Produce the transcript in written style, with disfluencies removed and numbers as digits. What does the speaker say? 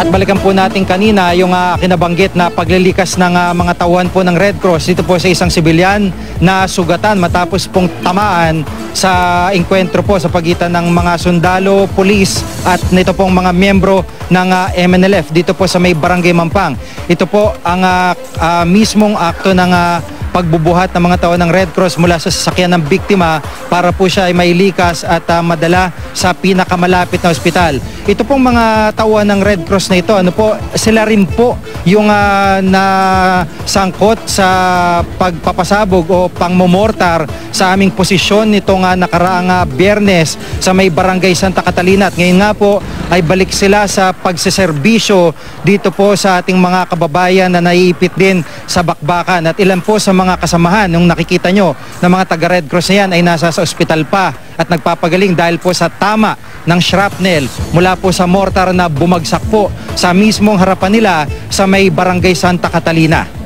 At balikan po natin kanina yung kinabanggit na paglilikas ng mga tauhan po ng Red Cross dito po sa isang sibilyan na sugatan matapos pong tamaan sa engkwentro po sa pagitan ng mga sundalo, pulis at nito pong mga miyembro ng MNLF dito po sa may Barangay Mampang. Ito po ang mismong akto ng pagbubuhat ng mga tao ng Red Cross mula sa sasakyan ng biktima para po siya ay mailikas at madala sa pinakamalapit na ospital. Ito pong mga tauhan ng Red Cross na ito, sila rin po yung nasangkot sa pagpapasabog o pangmomortar sa aming posisyon nitong nakaraang Biyernes sa may Barangay Santa Catalina. At ngayon nga po ay balik sila sa pagseserbisyo dito po sa ating mga kababayan na naiipit din sa bakbakan. At ilan po sa mga kasamahan nung nakikita nyo ng mga taga Red Cross na yan ay nasa sa ospital pa at nagpapagaling dahil po sa tama ng shrapnel mula po sa mortar na bumagsak po sa mismong harapan nila sa may Barangay Santa Catalina.